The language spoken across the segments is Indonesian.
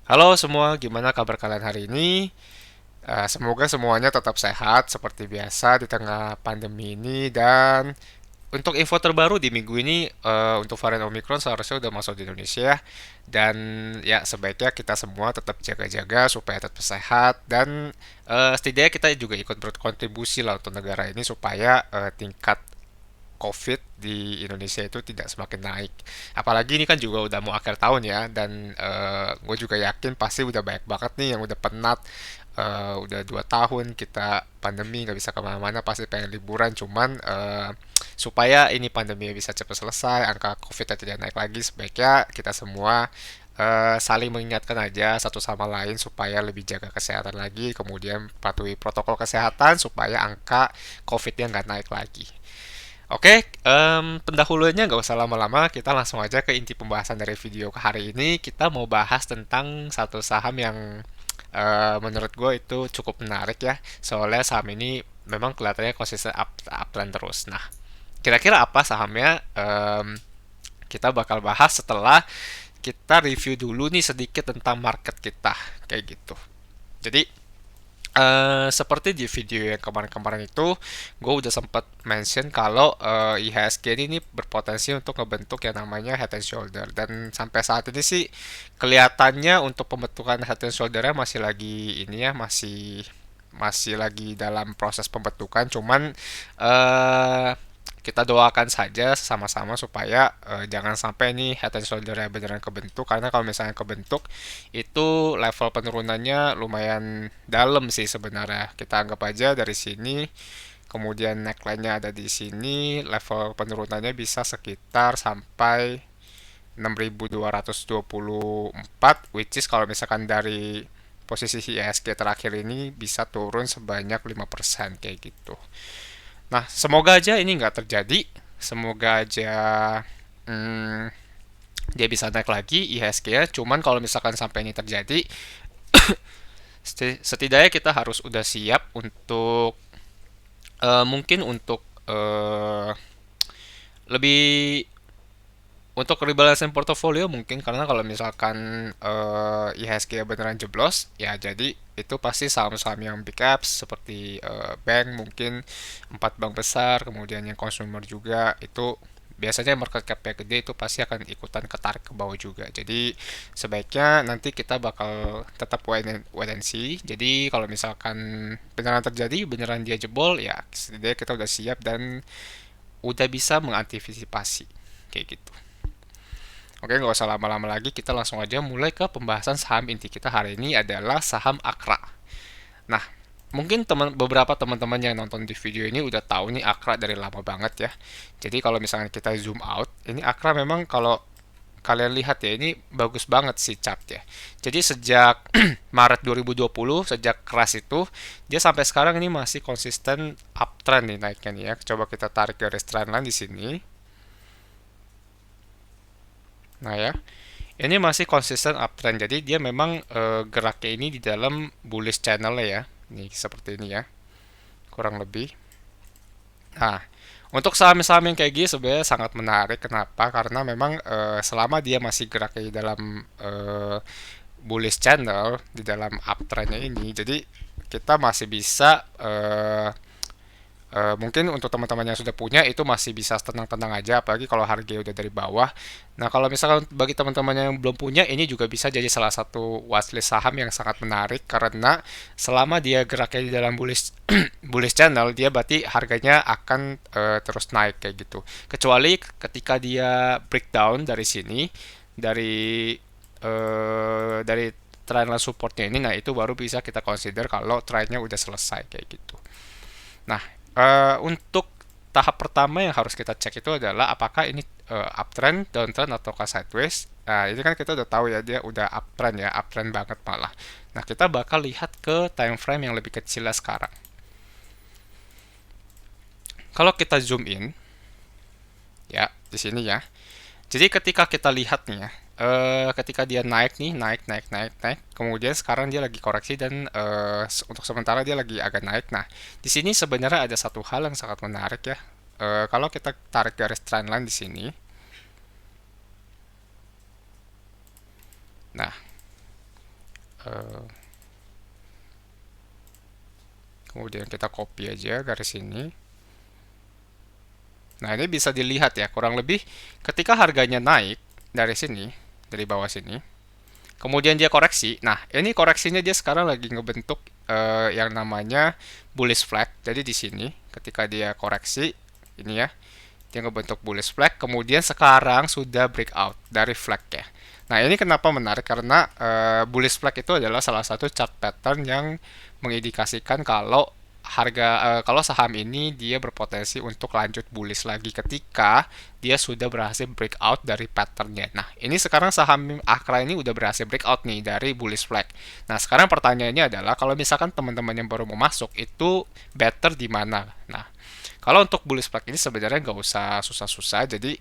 Halo semua, gimana kabar kalian hari ini? Semoga semuanya tetap sehat seperti biasa di tengah pandemi ini. Dan untuk info terbaru di minggu ini, untuk varian Omicron seharusnya udah masuk di Indonesia. Dan ya sebaiknya kita semua tetap jaga-jaga supaya tetap sehat. Dan setidaknya kita juga ikut berkontribusi lah untuk negara ini supaya tingkat COVID di Indonesia itu tidak semakin naik. Apalagi ini kan juga udah mau akhir tahun ya, dan gue juga yakin pasti udah banyak banget nih yang udah penat. Udah 2 tahun kita pandemi nggak bisa kemana-mana, pasti pengen liburan. Cuman supaya ini pandemi bisa cepat selesai, angka COVID-nya tidak naik lagi, sebaiknya kita semua saling mengingatkan aja satu sama lain supaya lebih jaga kesehatan lagi, kemudian patuhi protokol kesehatan supaya angka COVID-nya nggak naik lagi. Oke, pendahuluannya nggak usah lama-lama, kita langsung aja ke inti pembahasan dari video ke hari ini. Kita mau bahas tentang satu saham yang menurut gue itu cukup menarik ya, soalnya saham ini memang kelihatannya konsisten uptrend terus. Nah, kira-kira apa sahamnya? Kita bakal bahas setelah kita review dulu nih sedikit tentang market kita, kayak gitu. Jadi, seperti di video yang kemarin-kemarin itu, gue udah sempat mention kalau IHSG ini berpotensi untuk ngebentuk yang namanya head and shoulder. Dan sampai saat ini sih kelihatannya untuk pembentukan head and shoulder-nya masih lagi ini ya, masih masih lagi dalam proses pembentukan. Cuman eh kita doakan saja sama-sama supaya jangan sampai nih head and shoulder-nya beneran kebentuk, karena kalau misalnya kebentuk itu level penurunannya lumayan dalam sih sebenarnya. Kita anggap aja dari sini, kemudian neckline-nya ada di sini, level penurunannya bisa sekitar sampai 6.224, which is kalau misalkan dari posisi ISG terakhir ini bisa turun sebanyak 5% kayak gitu. Nah, semoga aja ini nggak terjadi. Semoga aja hmm, dia bisa naik lagi IHSG-nya. Cuman kalau misalkan sampai ini terjadi, setidaknya kita harus udah siap untuk mungkin untuk lebih untuk rebalancing portofolio mungkin, karena kalau misalkan IHSG beneran jeblos ya, jadi itu pasti saham-saham yang big caps seperti bank, mungkin 4 bank besar, kemudian yang consumer juga, itu biasanya market cap-nya gede, itu pasti akan ikutan ketarik ke bawah juga. Jadi sebaiknya nanti kita bakal tetap wait and see. Jadi kalau misalkan beneran terjadi, beneran dia jebol, ya setidaknya kita udah siap dan udah bisa mengantisipasi kayak gitu. Oke, nggak usah lama-lama lagi, kita langsung aja mulai ke pembahasan saham inti kita hari ini adalah saham Akra. Nah, mungkin beberapa teman-teman yang nonton di video ini udah tahu nih Akra dari lama banget ya. Jadi kalau misalnya kita zoom out, ini Akra memang kalau kalian lihat ya, ini bagus banget sih chartnya. Jadi sejak Maret 2020, sejak crash itu, dia sampai sekarang ini masih konsisten uptrend nih naiknya nih ya. Coba kita tarik garis trendline di sini. Nah ya, ini masih konsisten uptrend. Jadi dia memang geraknya ini di dalam bullish channel ya. Ini seperti ini ya, kurang lebih. Nah, untuk saham-saham yang kayak gini sebenarnya sangat menarik. Kenapa? Karena memang selama dia masih geraknya di dalam bullish channel, di dalam uptrendnya ini, jadi kita masih bisa mungkin untuk teman-teman yang sudah punya itu masih bisa tenang-tenang aja, apalagi kalau harga udah dari bawah. Nah, kalau misalkan bagi teman-teman yang belum punya, ini juga bisa jadi salah satu watchlist saham yang sangat menarik, karena selama dia geraknya di dalam bullish bullish channel, dia berarti harganya akan terus naik kayak gitu. Kecuali ketika dia breakdown dari sini, dari trendline supportnya ini, nah itu baru bisa kita consider kalau trendnya udah selesai kayak gitu. Nah, untuk tahap pertama yang harus kita cek itu adalah apakah ini uptrend, downtrend, ataukah sideways. Nah, ini kan kita udah tahu ya, dia udah uptrend ya, uptrend banget malah. Nah, kita bakal lihat ke time frame yang lebih kecil sekarang. Kalau kita zoom in, ya di sini ya. Jadi ketika kita lihat nih ya, ketika dia naik nih, naik, naik, naik, naik, kemudian sekarang dia lagi koreksi dan untuk sementara dia lagi agak naik. Nah, di sini sebenarnya ada satu hal yang sangat menarik ya. Kalau kita tarik garis trendline di sini, nah Eh, kemudian kita copy aja garis ini. Nah, ini bisa dilihat ya, kurang lebih ketika harganya naik dari sini, dari bawah sini, kemudian dia koreksi. Nah, ini koreksinya dia sekarang lagi ngebentuk yang namanya bullish flag. Jadi di sini ketika dia koreksi ini ya, dia ngebentuk bullish flag, kemudian sekarang sudah breakout dari flag ya. Nah, ini kenapa menarik karena bullish flag itu adalah salah satu chart pattern yang mengindikasikan kalau kalau saham ini dia berpotensi untuk lanjut bullish lagi ketika dia sudah berhasil breakout dari patternnya. Nah, ini sekarang saham Akra ini udah berhasil breakout nih dari bullish flag. Nah, sekarang pertanyaannya adalah kalau misalkan teman-teman yang baru mau masuk itu better di mana? Nah, kalau untuk bullish flag ini sebenarnya nggak usah susah-susah. Jadi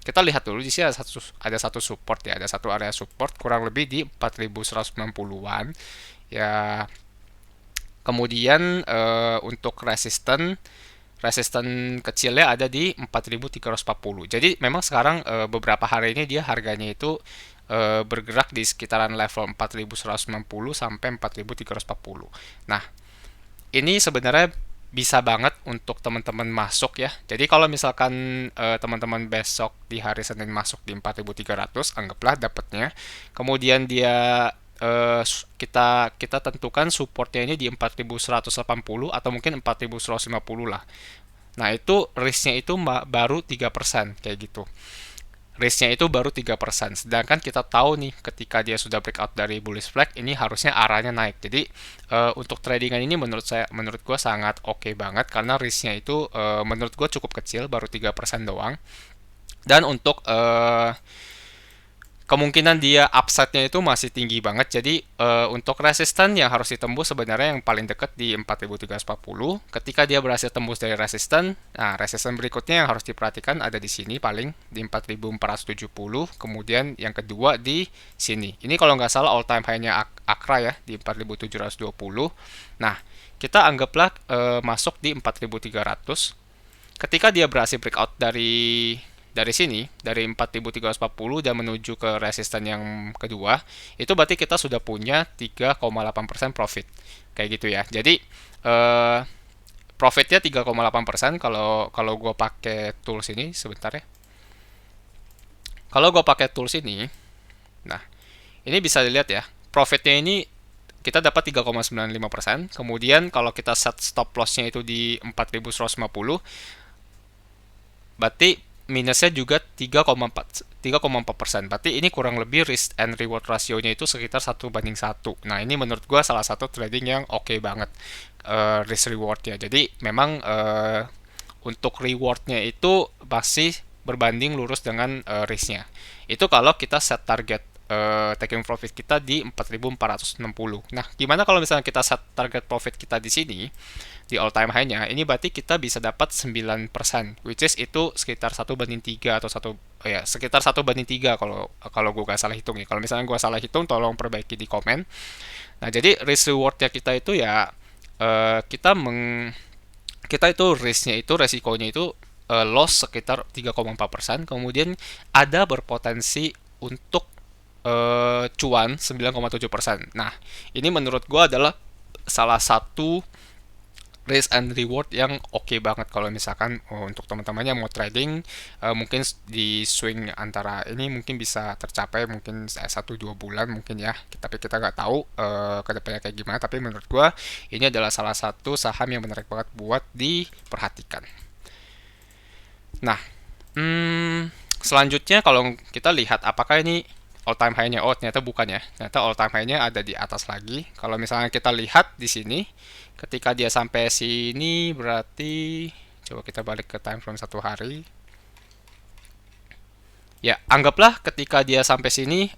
kita lihat dulu di sini ada satu support ya, ada satu area support kurang lebih di 4190-an. Ya, kemudian untuk resisten kecilnya ada di 4340. Jadi memang sekarang beberapa hari ini dia harganya itu bergerak di sekitaran level 4190 sampai 4340. Nah, ini sebenarnya bisa banget untuk teman-teman masuk ya. Jadi kalau misalkan teman-teman besok di hari Senin masuk di 4300, anggaplah dapatnya. Kemudian dia kita kita tentukan supportnya ini di 4180 atau mungkin 4150 lah. Nah, itu risknya itu baru 3% kayak gitu. Risknya itu baru 3%. Sedangkan kita tahu nih ketika dia sudah breakout dari bullish flag ini harusnya arahnya naik. Jadi untuk tradingan ini menurut gua sangat oke banget karena risknya itu menurut gua cukup kecil, baru 3% doang. Dan untuk kemungkinan dia upside-nya itu masih tinggi banget. Jadi untuk resisten yang harus ditembus sebenarnya yang paling dekat di 4340. Ketika dia berhasil tembus dari resisten, nah resisten berikutnya yang harus diperhatikan ada di sini paling di 4470. Kemudian yang kedua di sini. Ini kalau nggak salah all time high-nya Akra ya di 4720. Nah, kita anggaplah masuk di 4300. Ketika dia berhasil breakout dari sini, dari 4340 dan menuju ke resisten yang kedua, itu berarti kita sudah punya 3,8% profit. Kayak gitu ya. Jadi eh, profitnya 3,8% kalau kalau gue pakai tools ini sebentar ya. Kalau gue pakai tools ini, nah ini bisa dilihat ya. Profitnya ini kita dapat 3,95%. Kemudian kalau kita set stop lossnya itu di 4150, berarti minusnya juga 3,4%. Berarti ini kurang lebih risk and reward rasionya itu sekitar 1:1. Nah, ini menurut gua salah satu trading yang oke banget risk rewardnya. Jadi memang untuk rewardnya itu masih berbanding lurus dengan risknya. Itu kalau kita set target taking profit kita di 4460. Nah, gimana kalau misalnya kita set target profit kita di sini di all time high-nya, ini berarti kita bisa dapat 9%, which is itu sekitar 1:3 atau sekitar 1:3 kalau kalau gue gak salah hitung ya. Kalau misalnya gue salah hitung, tolong perbaiki di komen. Nah, jadi risk reward-nya kita itu ya eh, kita meng kita itu risk-nya itu resikonya itu loss sekitar 3,4%, kemudian ada berpotensi untuk cuan 9,7%. Nah, ini menurut gue adalah salah satu risk and reward yang oke banget kalau misalkan untuk teman-teman yang mau trading mungkin di swing antara ini mungkin bisa tercapai mungkin 1-2 bulan mungkin ya, tapi kita nggak tahu kedepannya kayak gimana. Tapi menurut gua ini adalah salah satu saham yang menarik banget buat diperhatikan. Nah, selanjutnya kalau kita lihat apakah ini all time high-nya, oh ternyata bukan ya, ternyata all time high-nya ada di atas lagi. Kalau misalnya kita lihat di sini ketika dia sampai sini berarti coba kita balik ke time frame 1 hari ya, anggaplah ketika dia sampai sini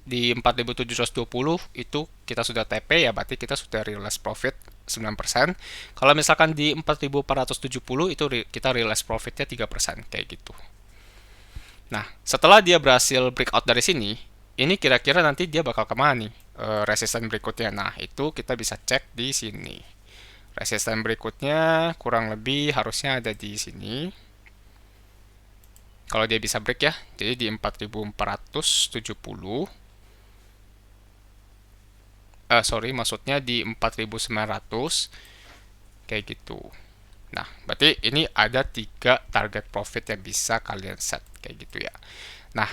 di 4720 itu kita sudah TP ya, berarti kita sudah realize profit 9%. Kalau misalkan di 4470 itu kita realize profitnya 3% kayak gitu. Nah, setelah dia berhasil breakout dari sini, ini kira-kira nanti dia bakal kemana nih resisten berikutnya. Nah, itu kita bisa cek di sini. Resisten berikutnya kurang lebih harusnya ada di sini. Kalau dia bisa break ya, jadi di 4470. sorry, maksudnya di 4.900 kayak gitu. Nah, berarti ini ada 3 target profit yang bisa kalian set kayak gitu ya. Nah,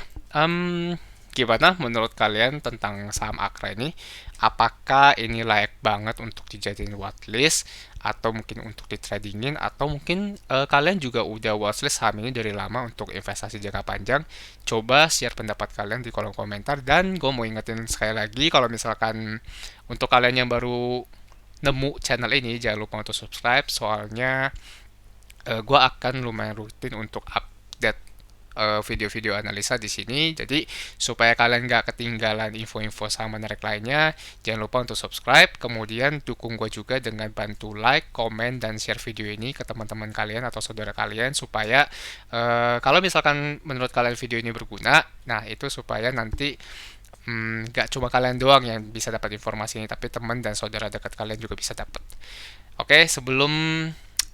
gimana menurut kalian tentang saham Akra ini? Apakah ini layak banget untuk dijadiin watchlist atau mungkin untuk di tradingin atau mungkin kalian juga udah watchlist saham ini dari lama untuk investasi jangka panjang? Coba share pendapat kalian di kolom komentar dan gue mau ingetin sekali lagi kalau misalkan untuk kalian yang baru nemu channel ini jangan lupa untuk subscribe soalnya gue akan lumayan rutin untuk update video-video analisa di sini. Jadi supaya kalian nggak ketinggalan info-info saham menarik lainnya, jangan lupa untuk subscribe. Kemudian dukung gue juga dengan bantu like, komen, dan share video ini ke teman-teman kalian atau saudara kalian supaya kalau misalkan menurut kalian video ini berguna, nah itu supaya nanti nggak cuma kalian doang yang bisa dapat informasi ini, tapi teman dan saudara dekat kalian juga bisa dapat. Oke, sebelum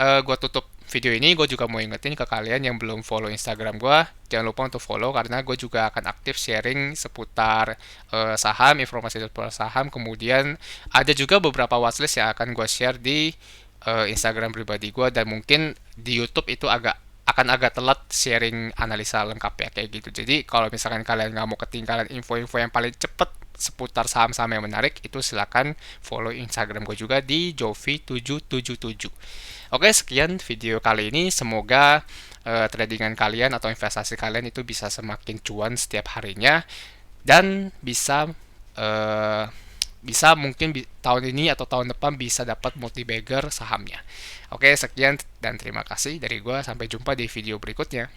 gue tutup video ini, gue juga mau ingetin ke kalian yang belum follow Instagram gue, jangan lupa untuk follow karena gue juga akan aktif sharing seputar saham, informasi seputar saham. Kemudian ada juga beberapa watchlist yang akan gue share di Instagram pribadi gue dan mungkin di YouTube itu agak telat sharing analisa lengkap ya kayak gitu. Jadi kalau misalkan kalian nggak mau ketinggalan info-info yang paling cepet seputar saham-saham yang menarik, itu silakan follow Instagram gue juga di Jovi777. Oke, sekian video kali ini. Semoga tradingan kalian atau investasi kalian itu bisa semakin cuan setiap harinya dan eh, bisa mungkin tahun ini atau tahun depan bisa dapat multi bagger sahamnya. Oke, sekian dan terima kasih dari gue. Sampai jumpa di video berikutnya.